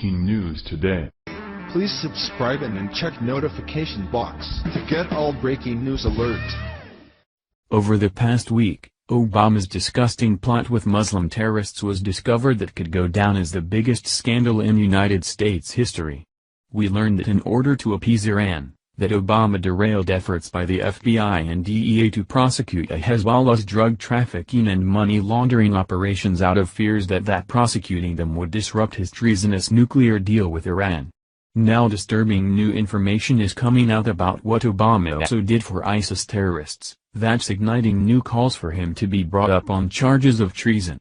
breaking news today. Please subscribe and then check notification box to get all breaking news alerts. Over the past week, Obama's disgusting plot with Muslim terrorists was discovered that could go down as the biggest scandal in United States history. We learned that in order to appease Iran, that Obama derailed efforts by the FBI and DEA to prosecute Hezbollah's drug trafficking and money laundering operations out of fears that prosecuting them would disrupt his treasonous nuclear deal with Iran. Now disturbing new information is coming out about what Obama also did for ISIS terrorists, that's igniting new calls for him to be brought up on charges of treason.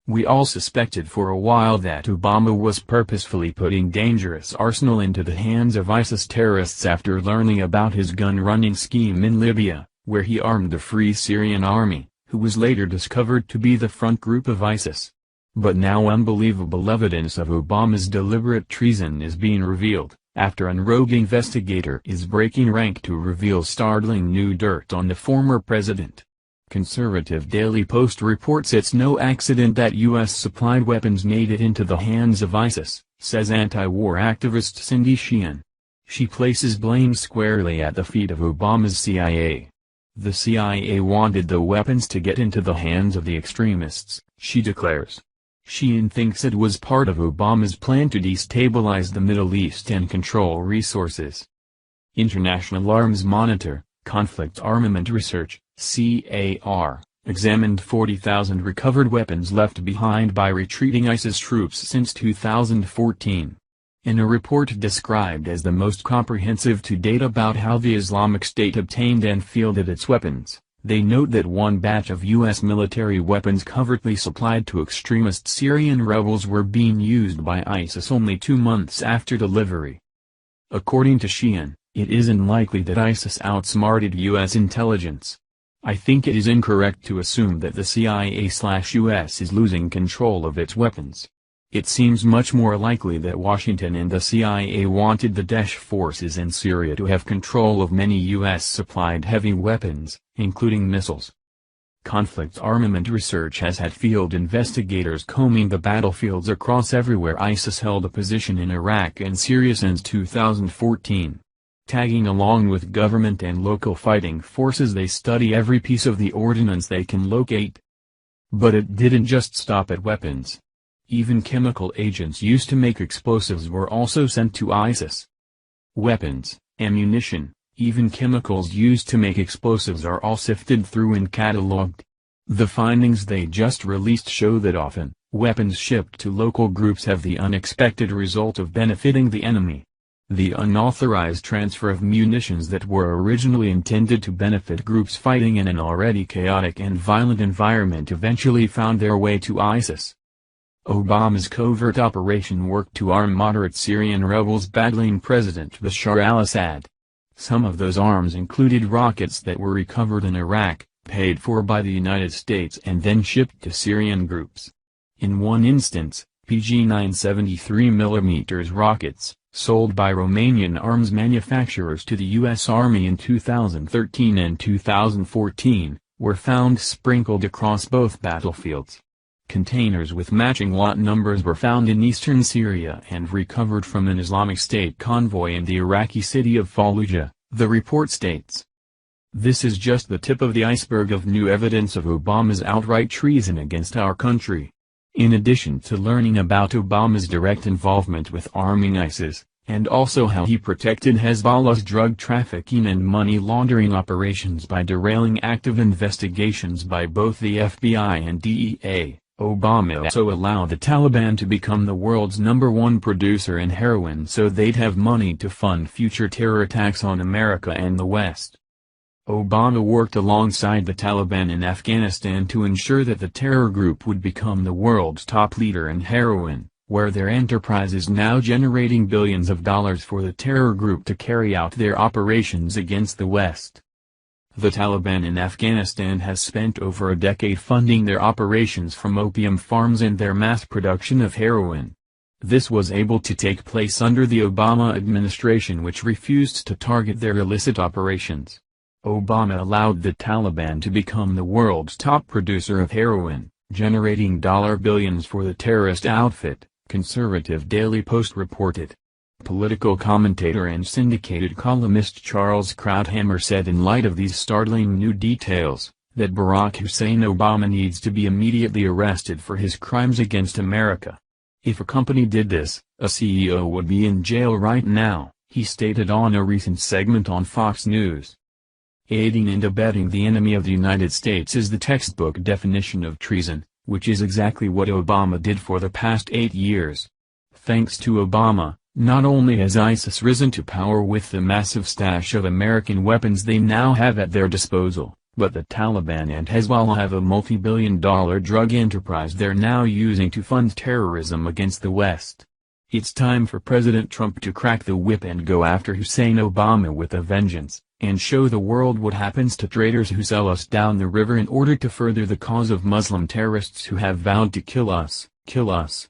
We all suspected for a while that Obama was purposefully putting dangerous arsenal into the hands of ISIS terrorists after learning about his gun-running scheme in Libya, where he armed the Free Syrian Army, who was later discovered to be the front group of ISIS. But now unbelievable evidence of Obama's deliberate treason is being revealed, after a rogue investigator is breaking rank to reveal startling new dirt on the former president. Conservative Daily Post reports it's no accident that U.S.-supplied weapons made it into the hands of ISIS, says anti-war activist Cindy Sheehan. She places blame squarely at the feet of Obama's CIA. The CIA wanted the weapons to get into the hands of the extremists, she declares. Sheehan thinks it was part of Obama's plan to destabilize the Middle East and control resources. International Arms Monitor, Conflict Armament Research, CAR, examined 40,000 recovered weapons left behind by retreating ISIS troops since 2014. In a report described as the most comprehensive to date about how the Islamic State obtained and fielded its weapons, they note that one batch of U.S. military weapons covertly supplied to extremist Syrian rebels were being used by ISIS only 2 months after delivery. According to Sheehan, it is unlikely that ISIS outsmarted U.S. intelligence. I think it is incorrect to assume that the CIA/US is losing control of its weapons. It seems much more likely that Washington and the CIA wanted the Daesh forces in Syria to have control of many U.S.-supplied heavy weapons, including missiles. Conflict Armament Research has had field investigators combing the battlefields across everywhere ISIS held a position in Iraq and Syria since 2014. Tagging along with government and local fighting forces, they study every piece of the ordnance they can locate. But it didn't just stop at weapons. Even chemical agents used to make explosives were also sent to ISIS. Weapons, ammunition, even chemicals used to make explosives are all sifted through and catalogued. The findings they just released show that often, weapons shipped to local groups have the unexpected result of benefiting the enemy. The unauthorized transfer of munitions that were originally intended to benefit groups fighting in an already chaotic and violent environment eventually found their way to ISIS. Obama's covert operation worked to arm moderate Syrian rebels battling President Bashar al-Assad. Some of those arms included rockets that were recovered in Iraq, paid for by the United States and then shipped to Syrian groups. In one instance, PG-9 73mm rockets, sold by Romanian arms manufacturers to the U.S. Army in 2013 and 2014, were found sprinkled across both battlefields. Containers with matching lot numbers were found in eastern Syria and recovered from an Islamic State convoy in the Iraqi city of Fallujah, the report states. This is just the tip of the iceberg of new evidence of Obama's outright treason against our country. In addition to learning about Obama's direct involvement with arming ISIS, and also how he protected Hezbollah's drug trafficking and money laundering operations by derailing active investigations by both the FBI and DEA, Obama also allowed the Taliban to become the world's #1 producer in heroin so they'd have money to fund future terror attacks on America and the West. Obama worked alongside the Taliban in Afghanistan to ensure that the terror group would become the world's top leader in heroin, where their enterprise is now generating billions of dollars for the terror group to carry out their operations against the West. The Taliban in Afghanistan has spent over a decade funding their operations from opium farms and their mass production of heroin. This was able to take place under the Obama administration, which refused to target their illicit operations. Obama allowed the Taliban to become the world's top producer of heroin, generating billions for the terrorist outfit, Conservative Daily Post reported. Political commentator and syndicated columnist Charles Krauthammer said in light of these startling new details, that Barack Hussein Obama needs to be immediately arrested for his crimes against America. If a company did this, a CEO would be in jail right now, he stated on a recent segment on Fox News. Aiding and abetting the enemy of the United States is the textbook definition of treason, which is exactly what Obama did for the past 8 years. Thanks to Obama, not only has ISIS risen to power with the massive stash of American weapons they now have at their disposal, but the Taliban and Hezbollah have a multi-billion-dollar drug enterprise they're now using to fund terrorism against the West. It's time for President Trump to crack the whip and go after Hussein Obama with a vengeance, and show the world what happens to traitors who sell us down the river in order to further the cause of Muslim terrorists who have vowed to kill us, kill us.